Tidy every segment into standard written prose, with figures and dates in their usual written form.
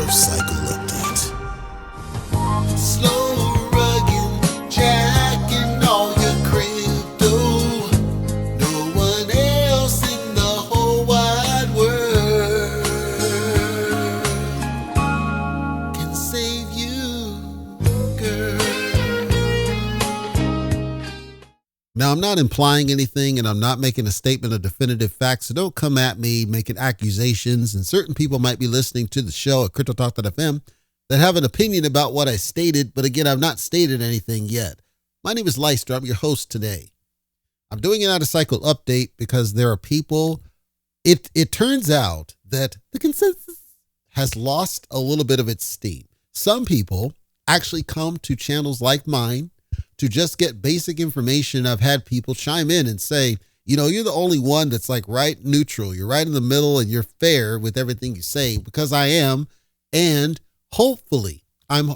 of cycle update. Slow rugged, jacking all your crypto. No one else in the whole wide world can save you, girl. Now, I'm not implying anything, and I'm not making a statement of definitive facts, so don't come at me making accusations. And certain people might be listening to the show at cryptotalk.fm that have an opinion about what I stated, but again, I've not stated anything yet. My name is Leicester. I'm your host today. I'm doing an out of cycle update because there are people, it turns out that the consensus has lost a little bit of its steam. Some people actually come to channels like mine to just get basic information. I've had people chime in and say, you know, you're the only one that's like right neutral. You're right in the middle and you're fair with everything you say, because I am. And hopefully I'm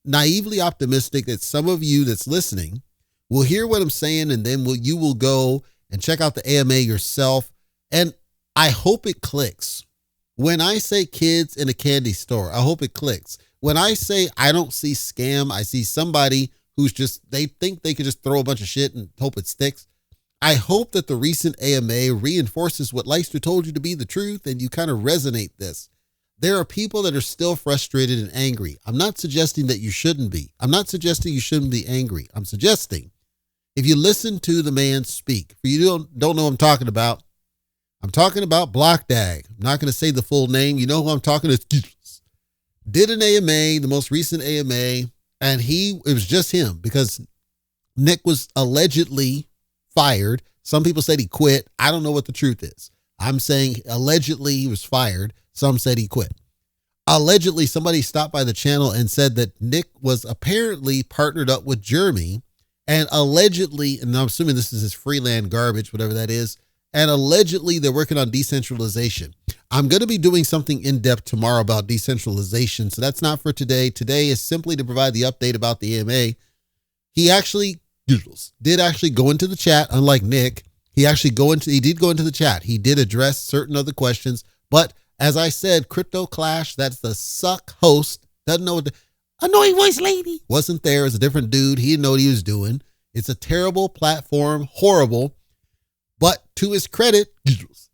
naively optimistic that some of you that's listening will hear what I'm saying, and then you will go and check out the AMA yourself. And I hope it clicks. When I say kids in a candy store, I hope it clicks. When I say I don't see scam, I see somebody who's just, they think they could just throw a bunch of shit and hope it sticks. I hope that the recent AMA reinforces what Leicester told you to be the truth, and you kind of resonate this. There are people that are still frustrated and angry. I'm not suggesting that you shouldn't be. I'm not suggesting you shouldn't be angry. I'm suggesting if you listen to the man speak, for you don't know what I'm talking about BlockDAG. I'm not going to say the full name. You know who I'm talking to. Did an AMA, the most recent AMA, and it was just him because Nick was allegedly fired. Some people said he quit. I don't know what the truth is. I'm saying allegedly he was fired. Some said he quit. Allegedly, somebody stopped by the channel and said that Nick was apparently partnered up with Jeremy, and allegedly, and I'm assuming this is his freelance garbage, whatever that is, and allegedly they're working on decentralization. I'm going to be doing something in depth tomorrow about decentralization, so that's not for today. Today is simply to provide the update about the AMA. He did actually go into the chat, unlike Nick. He did go into the chat. He did address certain other questions, but as I said, Crypto Clash, that's the suck host, doesn't know what the annoying voice lady wasn't there. It's a different dude. He didn't know what he was doing. It's a terrible platform, horrible. But to his credit,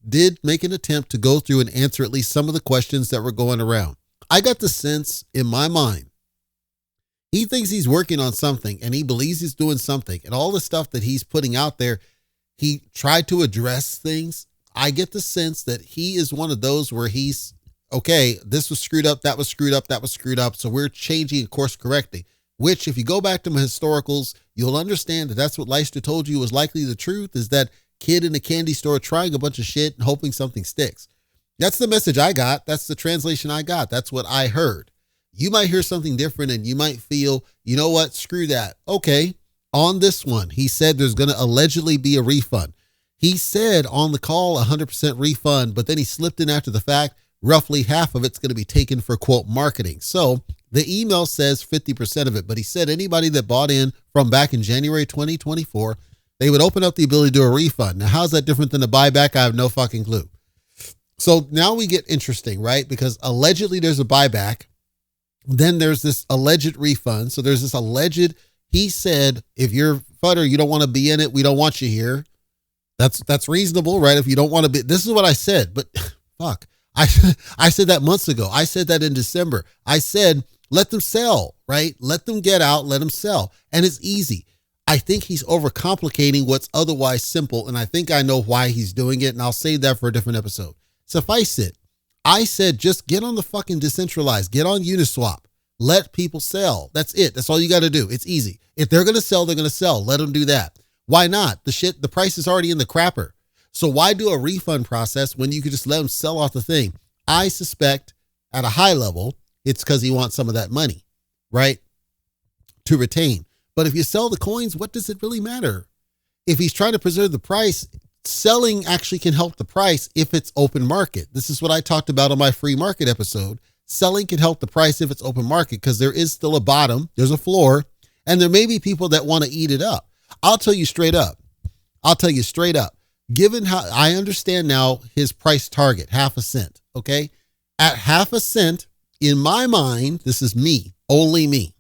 did make an attempt to go through and answer at least some of the questions that were going around. I got the sense in my mind, he thinks he's working on something and he believes he's doing something, and all the stuff that he's putting out there, he tried to address things. I get the sense that he is one of those where he's, okay, this was screwed up, that was screwed up, that was screwed up, so we're changing and course correcting, which if you go back to my historicals, you'll understand that that's what Leicester told you was likely the truth, is that kid in a candy store trying a bunch of shit and hoping something sticks. That's the message I got. That's the translation I got. That's what I heard. You might hear something different and you might feel, you know what, screw that. Okay, on this one, he said there's going to allegedly be a refund. He said on the call 100% refund, but then he slipped in after the fact, roughly half of it's going to be taken for quote marketing. So the email says 50% of it, but he said anybody that bought in from back in January 2024, they would open up the ability to do a refund. Now, how's that different than a buyback? I have no fucking clue. So now we get interesting, right? Because allegedly there's a buyback. Then there's this alleged refund. So there's this alleged, he said, if you're fudder, you don't want to be in it, we don't want you here. That's reasonable, right? If you don't want to be, this is what I said, but fuck. I said that months ago. I said that in December. I said, let them sell, right? Let them get out, let them sell. And it's easy. I think he's overcomplicating what's otherwise simple, and I think I know why he's doing it, and I'll save that for a different episode. Suffice it, I said just get on the fucking decentralized, get on Uniswap, let people sell. That's it. That's all you got to do. It's easy. If they're going to sell, they're going to sell. Let them do that. Why not? The price is already in the crapper. So why do a refund process when you could just let them sell off the thing? I suspect at a high level, it's because he wants some of that money, right? To retain. But if you sell the coins, what does it really matter? If he's trying to preserve the price, selling actually can help the price if it's open market. This is what I talked about on my free market episode. Selling can help the price if it's open market because there is still a bottom, there's a floor, and there may be people that want to eat it up. I'll tell you straight up. Given how I understand now his price target, 0.5 cent, okay? At 0.5 cent, In my mind, this is me, only me.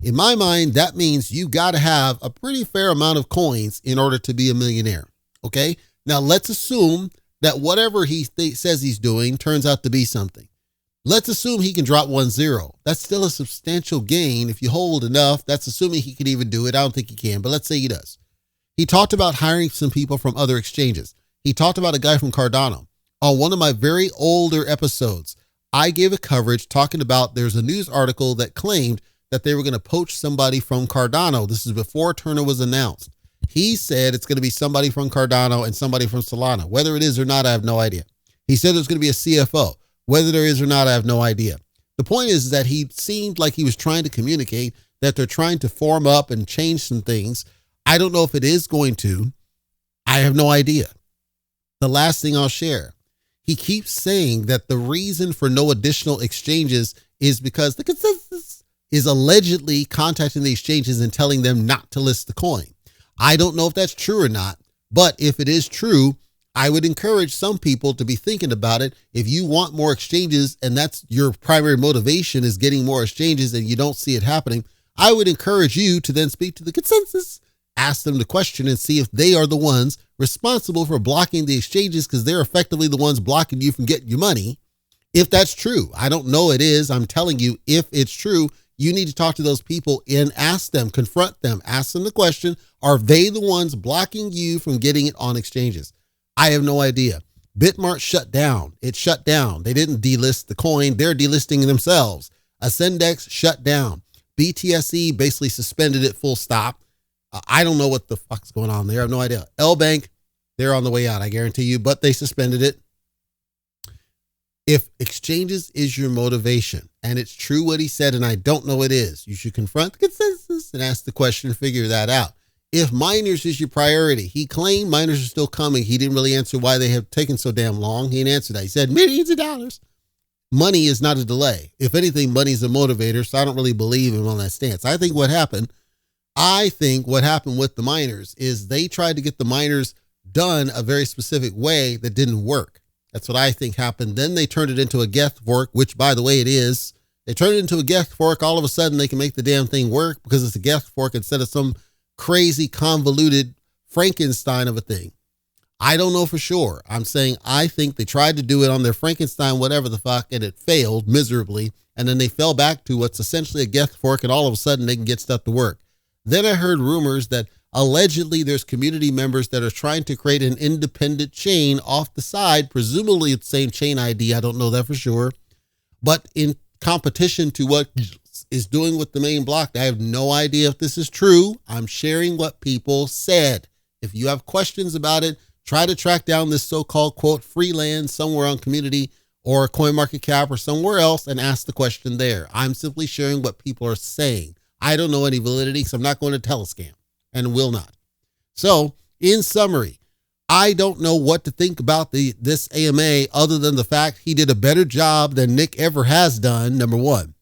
In my mind, that means you got to have a pretty fair amount of coins in order to be a millionaire. Okay. Now let's assume that whatever he says he's doing turns out to be something. Let's assume he can drop 1-0. That's still a substantial gain. If you hold enough, that's assuming he can even do it. I don't think he can, but let's say he does. He talked about hiring some people from other exchanges. He talked about a guy from Cardano. On one of my very older episodes, I gave a coverage talking about there's a news article that claimed that they were going to poach somebody from Cardano. This is before Turner was announced. He said it's going to be somebody from Cardano and somebody from Solana. Whether it is or not, I have no idea. He said there's going to be a CFO. Whether there is or not, I have no idea. The point is that he seemed like he was trying to communicate that they're trying to form up and change some things. I don't know if it is going to. I have no idea. The last thing I'll share. He keeps saying that the reason for no additional exchanges is because the consensus is allegedly contacting the exchanges and telling them not to list the coin. I don't know if that's true or not, but if it is true, I would encourage some people to be thinking about it. If you want more exchanges and that's your primary motivation is getting more exchanges and you don't see it happening, I would encourage you to then speak to the consensus, ask them the question and see if they are the ones responsible for blocking the exchanges because they're effectively the ones blocking you from getting your money. If that's true, I don't know it is. I'm telling you, if it's true, you need to talk to those people and ask them, confront them, ask them the question, are they the ones blocking you from getting it on exchanges? I have no idea. Bitmart shut down. It shut down. They didn't delist the coin. They're delisting themselves. Ascendex shut down. BTSE basically suspended it full stop. I don't know what the fuck's going on there. I have no idea. L-Bank, they're on the way out, I guarantee you, but they suspended it. If exchanges is your motivation and it's true what he said, and I don't know it is, you should confront the consensus and ask the question, figure that out. If miners is your priority, he claimed miners are still coming. He didn't really answer why they have taken so damn long. He didn't answer that. He said millions of dollars. Money is not a delay. If anything, money is a motivator. So I don't really believe him on that stance. I think what happened with the miners is they tried to get the miners done a very specific way that didn't work. That's what I think happened. Then they turned it into a Geth fork, which by the way, it is. They turned it into a Geth fork. All of a sudden they can make the damn thing work because it's a Geth fork instead of some crazy convoluted Frankenstein of a thing. I don't know for sure. I'm saying I think they tried to do it on their Frankenstein, whatever the fuck, and it failed miserably. And then they fell back to what's essentially a Geth fork, and all of a sudden they can get stuff to work. Then I heard rumors that allegedly there's community members that are trying to create an independent chain off the side, presumably the same chain ID. I don't know that for sure, but in competition to what is doing with the main block. I have no idea if this is true. I'm sharing what people said. If you have questions about it, try to track down this so-called quote free land somewhere on Community or CoinMarketCap or somewhere else and ask the question there. I'm simply sharing what people are saying. I don't know any validity because I'm not going to Telescam and will not. So in summary, I don't know what to think about this AMA other than the fact he did a better job than Nick ever has done, number one.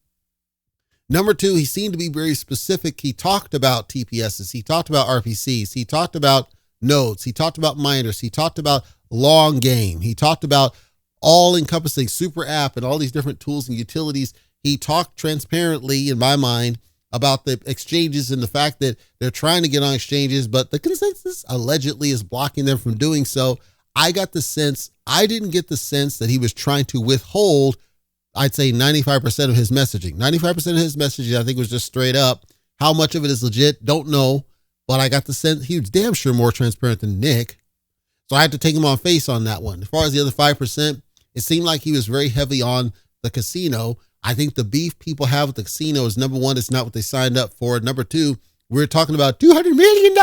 Number two, he seemed to be very specific. He talked about TPSs. He talked about RPCs. He talked about nodes. He talked about miners. He talked about long game. He talked about all encompassing super app and all these different tools and utilities. He talked transparently, in my mind, about the exchanges and the fact that they're trying to get on exchanges, but the consensus allegedly is blocking them from doing so. I didn't get the sense that he was trying to withhold, I'd say 95% of his messaging. 95% of his messaging, I think, was just straight up. How much of it is legit? Don't know. But I got the sense he was damn sure more transparent than Nick. So I had to take him on face on that one. As far as the other 5%, it seemed like he was very heavy on the casino. I think the beef people have with the casino is, number one, it's not what they signed up for. Number two, we're talking about $200 million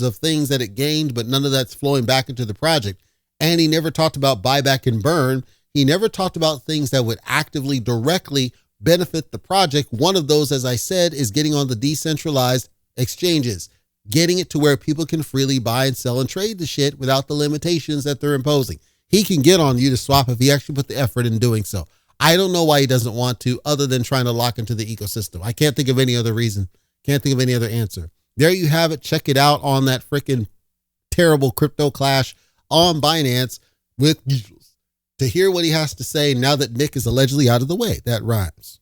of things that it gained, but none of that's flowing back into the project. And he never talked about buyback and burn. He never talked about things that would actively, directly benefit the project. One of those, as I said, is getting on the decentralized exchanges, getting it to where people can freely buy and sell and trade the shit without the limitations that they're imposing. He can get on you to swap if he actually put the effort in doing so. I don't know why he doesn't want to, other than trying to lock into the ecosystem. I can't think of any other reason. Can't think of any other answer. There you have it. Check it out on that freaking terrible crypto clash on Binance with to hear what he has to say now that Nick is allegedly out of the way. That rhymes.